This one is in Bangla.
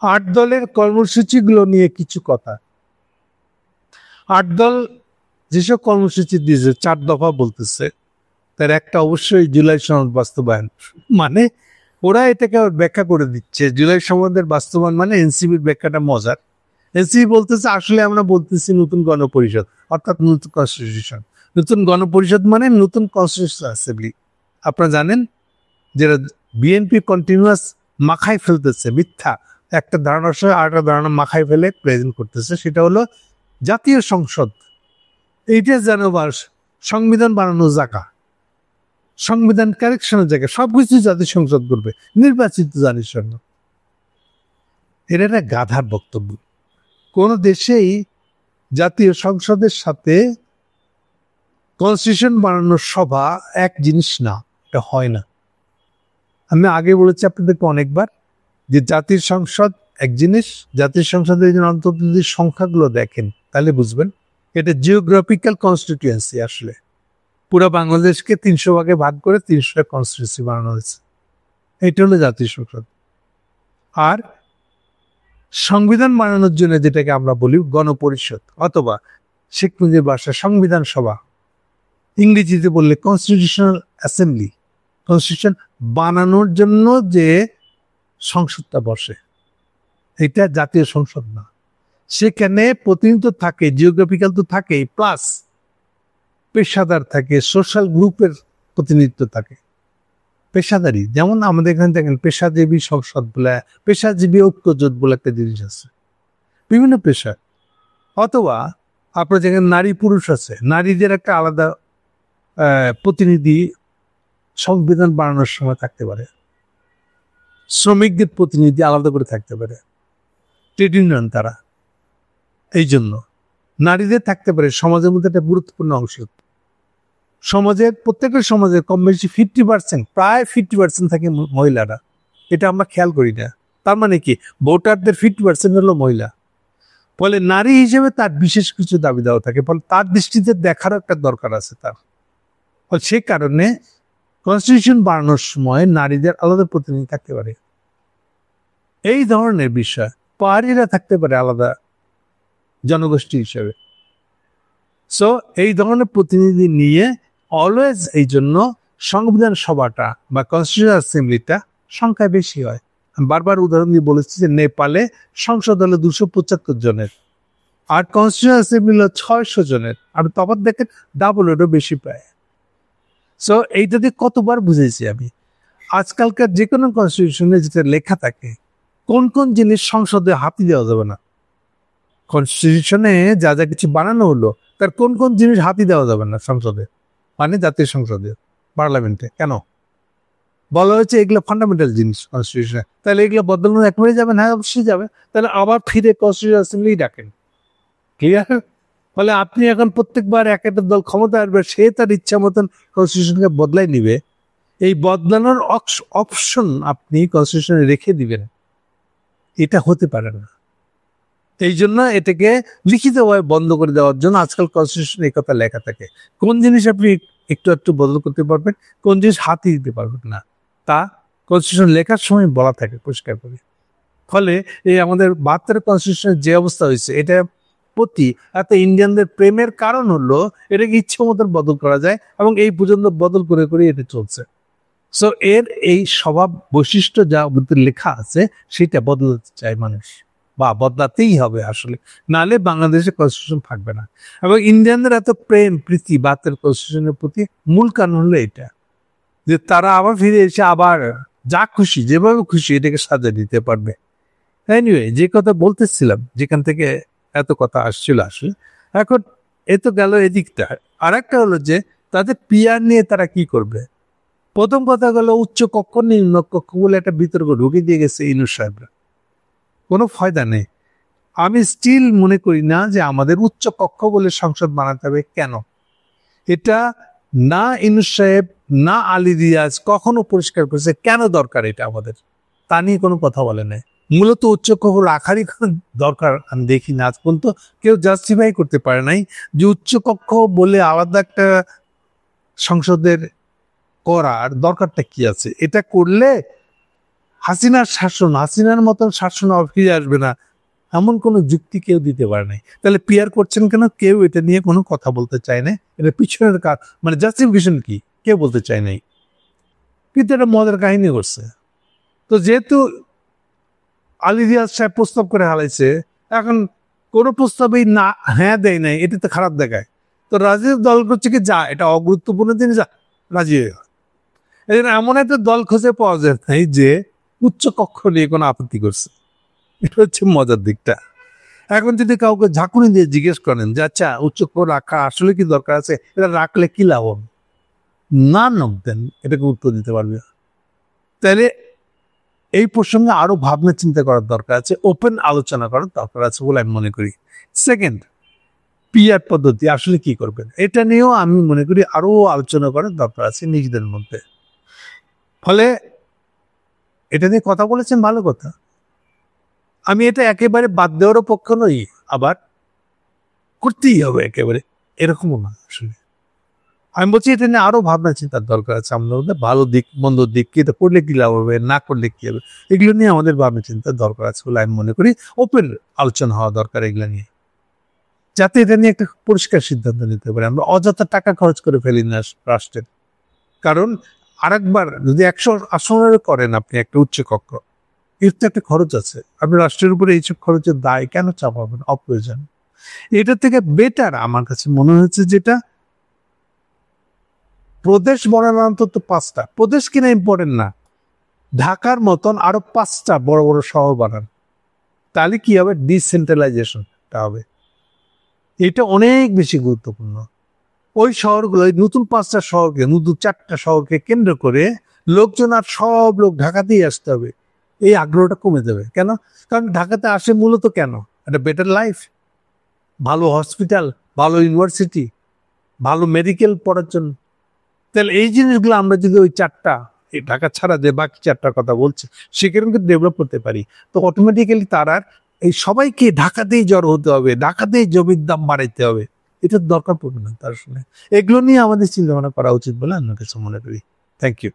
8 দলের কর্মসূচিগুলো নিয়ে কিছু কথা। 8 দল যেসব কর্মসূচি দিয়েছে 4 দফা বলতেছে, তার একটা অবশ্যই জুলাই সনদ বাস্তবায়ন। মানে ওরা এটাকে ব্যাখ্যা করে দিচ্ছে জুলাই সনদের বাস্তবায়ন মানে এনসিপির ব্যাখ্যাটা মজার। এনসিপি বলতেছে আসলে আমরা বলতেছি নতুন গণপরিষদ, অর্থাৎ নতুন কনস্টিটিউশন। নতুন গণপরিষদ মানে নতুন কনস্টিটিউশন অ্যাসেম্বলি। আপনারা জানেন যেটা বিএনপি কন্টিনিউয়াস মাখায় ফেলতেছে, মিথ্যা একটা ধারণার সঙ্গে আরেকটা ধারণা মাখায় ফেলে প্রেজেন্ট করতেছে, সেটা হলো জাতীয় সংসদ। এইটা যেন সংবিধান বানানোর জায়গা, সংবিধান কারেকশনের জায়গা, সবকিছু জাতীয় সংসদ করবে, নির্বাচিত জাতির সঙ্গে। এটা একটা গাধার বক্তব্য। কোন দেশেই জাতীয় সংসদের সাথে কনস্টিটিউশন বানানোর সভা এক জিনিস না, এটা হয় না। আমি আগে বলেছি আপনাদেরকে অনেকবার যে জাতীয় সংসদ এক জিনিস, জাতীয় সংসদের অন্তত যদি সংখ্যাগুলো দেখেন তাহলে বুঝবেন এটা জিওগ্রাফিক্যাল কনস্টিটিউয়েন্সি। আসলে পুরো বাংলাদেশকে 300 ভাগে ভাগ করে 300টা কনস্টিটিউয়েন্সি বানানো হয়েছে। এটা হলো জাতীয় সংসদ। আর সংবিধান বানানোর জন্য যেটাকে আমরা বলি গণপরিষদ অথবা শেখ মুজিবের ভাষায় সংবিধান সভা, ইংরেজিতে বললে কনস্টিটিউশনাল অ্যাসেম্বলি, কনস্টিটিউশন বানানোর জন্য যে সংসদটা বসে এটা জাতীয় সংসদ না। সেখানে প্রতিনিধিত্ব থাকে, জিওগ্রাফিক্যাল তো থাকেই, প্লাস পেশাদার থাকে, সোশ্যাল গ্রুপের প্রতিনিধিত্ব থাকে। পেশাদারি, যেমন আমাদের এখানে দেখেন পেশাজীবী সংসদ বলে, পেশাজীবী ঐক্যজোট বলে একটা জিনিস আছে, বিভিন্ন পেশা। অথবা আপনার যেখানে নারী পুরুষ আছে, নারীদের একটা আলাদা প্রতিনিধি সংবিধান বানানোর সময় থাকতে পারে, শ্রমিকদের প্রতিনিধি আলাদা করে থাকতে পারে, ট্রেড ইউনিয়ন তারা। এই জন্য নারীদের থাকতে পারে সমাজের মধ্যে একটা গুরুত্বপূর্ণ অংশ। সমাজের প্রত্যেকের সমাজের কম বেশি 50%, প্রায় 50% থাকে মহিলারা। এটা আমরা খেয়াল করি না। তার মানে কি ভোটারদের 50% হলো মহিলা। ফলে নারী হিসেবে তার বিশেষ কিছু দাবি দেওয়া থাকে, ফলে তার দৃষ্টিতে দেখারও একটা দরকার আছে তার। ফলে সেই কারণে কনস্টিটিউশন বানানোর সময় নারীদের আলাদা প্রতিনিধি থাকতে পারে। এই ধরনের বিষয় পাহাড়িরা থাকতে পারে আলাদা জনগোষ্ঠী হিসেবে। সো এই ধরনের প্রতিনিধি নিয়ে অলওয়েজ এই জন্য সংবিধান সভাটা বা কনস্টিটিউশন অ্যাসেম্বলিটা সংখ্যায় বেশি হয়। আমি বারবার উদাহরণ দিয়ে বলেছি যে নেপালে সংসদ হলো 275 জনের আর কনস্টিটিউশন অ্যাসেম্বলি হলো 600 জনের। আর তফাৎ দেখেন ডাবলেরও বেশি প্রায়। সো এইটা দিয়ে কতবার বুঝেছি আমি। আজকালকার যে কোনো কনস্টিটিউশনে যেটা লেখা থাকে কোন কোন জিনিস সংসদে হাতি দেওয়া যাবে না, কনস্টিটিউশনে যা যা কিছু বানানো হলো তার কোন কোন জিনিস হাতি দেওয়া যাবে না সংসদে, মানে জাতীয় সংসদে, পার্লামেন্টে। কেন বলা হয়েছে? এগুলো ফান্ডামেন্টাল জিনিস কনস্টিটিউশনে। তাহলে এগুলো বদলানো একবারে যাবে না? অবশ্যই যাবে। তাহলে আবার ফিরে কনস্টিটিউশন অ্যাসেম্বলি ডাকেন। ক্লিয়ার? ফলে আপনি এখন প্রত্যেকবার এক একটা দল ক্ষমতা আসবে, সে তার ইচ্ছা মতন কনস্টিটিউশনকে বদলাই নিবে। এই বদলানোর অপশন আপনি কনস্টিটিউশনে রেখে দিবেন, এটা হতে পারে না। এই জন্য এটাকে লিখিতভাবে বন্ধ করে দেওয়ার জন্য আজকাল কনস্টিটিউশনে এই কথা লেখা থাকে কোন জিনিস আপনি একটু একটু বদল করতে পারবেন, কোন জিনিস হাতি দিতে পারবেন না, তা কনস্টিটিউশন লেখার সময় বলা থাকে পরিষ্কার করে। ফলে এই আমাদের 72 কনস্টিটিউশনের যে অবস্থা হয়েছে, এটা প্রতি এত ইন্ডিয়ানদের প্রেমের কারণ হলো এটাকে ইচ্ছে মতন বদল করা যায় এবং এই পর্যন্ত বদল করে করে এটা চলছে। সো এর এই স্বভাব বৈশিষ্ট্য যা লেখা আছে সেটা বদলাতে চায় মানুষ, বা বদলাতেই হবে আসলে, নাহলে বাংলাদেশে কনস্টিটিউশন থাকবে না। এবং ইন্ডিয়ানদের এত প্রেম প্রীতি 72 কনস্টিটিউশনের প্রতি মূল কারণ হলো এটা, যে তারা আবার ফিরে এসে আবার যা খুশি যেভাবে খুশি এটাকে সাজিয়ে দিতে পারবে। এনিওয়ে, যে কথা বলতেছিলাম, যেখান থেকে এত কথা আসছিল আসলে, এখন এ তো গেল এদিকটা। আর একটা হলো যে তাদের পিয়ার নিয়ে তারা কি করবে। প্রথম কথা হলো উচ্চ কক্ষ নিম্ন কক্ষ বলে একটা বিতর্ক ঢুকে দিয়ে গেছে ইউনূস সাহেবরা। কোনো ফায়দা নেই। আমি স্টিল মনে করি না যে আমাদের উচ্চ কক্ষ বলে সংসদ বানাতে হবে। কেন? এটা না ইউনূস সাহেব না আলী রিয়াজ কখনো পরিষ্কার করেছে কেন দরকার এটা আমাদের, তা নিয়ে কোনো কথা বলে নাই। মূলত উচ্চ কক্ষ রাখারই দরকার আমি দেখি না আজ পর্যন্ত কেউ জাস্টিফাই করতে পারে নাই যে উচ্চ কক্ষ বলে আলাদা একটা সংসদের করার দরকারটা কি আছে। এটা করলে হাসিনার শাসন, হাসিনার মতন শাসন ফিরে আসবে না এমন কোনো যুক্তি কেউ দিতে পারে নাই। তাহলে পিয়ার করছেন কেন? কেউ এটা নিয়ে কোনো কথা বলতে চায় না। এটা পিছনের মানে জাস্টিফিকেশন কি কেউ বলতে চায় নাই, কিন্তু এটা মজার কাহিনী করছে। তো যেহেতু আলী রিয়াজ সাহেব প্রস্তাব করে হারাইছে, এখন কোনো প্রস্তাবেই না হ্যাঁ দেয় নাই, এটা তো খারাপ দেখায়। তো রাজনীতির দল করছে কি, যা এটা অগুরুত্বপূর্ণ জিনিস, যা রাজি হয়ে গেল। এই জন্য এমন একটা দল খুঁজে পাওয়া যায় নাই যে উচ্চ কক্ষ নিয়ে কোনো আপত্তি করছে। এটা হচ্ছে মজার দিকটা। এখন যদি কাউকে ঝাঁকুনি দিয়ে জিজ্ঞেস করেন যে আচ্ছা উচ্চ কক্ষ রাখা আসলে কি দরকার আছে, এটা রাখলে কি লাভ হবে, না দেন এটাকে উত্তর দিতে পারবে। তাহলে এই প্রসঙ্গে আরো ভাবনা চিন্তা করার দরকার আছে, ওপেন আলোচনা করার দরকার আছে বলে আমি মনে করি। সেকেন্ড, পিআর পদ্ধতি আসলে কি করবেন, এটা নিয়েও আমি মনে করি আরো আলোচনা করার দরকার আছে নিজেদের মধ্যে। ফলে এটা নিয়ে কথা বলেছেন, ভালো কথা। আমি এটা একেবারে বাদ দেওয়ারও পক্ষ নই, আবার করতেই হবে একেবারে এরকমও না। আসলে আমি বলছি এটা নিয়ে আরো ভাবনা চিন্তার দরকার আছে আমাদের মধ্যে। ভালো দিক মন্দ দিক, কি এটা করলে কি লাভ হবে, না করলে কি হবে, এগুলো নিয়ে আমাদের ভাবনা চিন্তার দরকার আছে বলে আমি মনে করি। ওপেন আলোচনা হওয়া দরকার এগুলো নিয়ে, যাতে এটা নিয়ে একটা পরিষ্কার সিদ্ধান্ত নিতে পারি। আমরা অযথা টাকা খরচ করে ফেলি না রাষ্ট্রের। কারণ আরেকবার যদি 100 আসনের করেন আপনি একটা উচ্চ কক্ষ, এর তো একটা খরচ আছে। আপনি রাষ্ট্রের উপরে এইসব খরচের দায় কেন চাপাবেন অপ্রয়োজন? এটা থেকে বেটার আমার কাছে মনে হচ্ছে যেটা, প্রদেশ বানানো অন্তত 5টা প্রদেশ, কিনা ইম্পর্টেন্ট না, ঢাকার মতন আরো 5টা বড় বড় শহর বানান। তাহলে কি হবে, ডিসেন্ট্রালাইজেশনটা হবে। এটা অনেক বেশি গুরুত্বপূর্ণ। ওই শহরগুলো, নতুন 5টা শহরকে, নতুন 4টা শহরকে কেন্দ্র করে লোকজন আর সব লোক ঢাকাতেই আসতে হবে, এই আগ্রহটা কমে যাবে। কেন? কারণ ঢাকাতে আসে মূলত কেন, একটা বেটার লাইফ, ভালো হসপিটাল, ভালো ইউনিভার্সিটি, ভালো মেডিকেল পড়ার জন্য। তাহলে এই জিনিসগুলো আমরা যদি ওই 4টা, এই ঢাকা ছাড়া যে বাকি 4টার কথা বলছে, সেখানে কিন্তু ডেভেলপ করতে পারি, তো অটোমেটিক্যালি তার আর এই সবাইকে ঢাকাতেই জড়ো হতে হবে, ঢাকাতেই জমির দাম বাড়াইতে হবে, এটার দরকার পড়বে না তার। শুনে এগুলো নিয়ে আমাদের চিন্তা ভাবনা করা উচিত বলে আমার কাছে মনে করি। Thank you.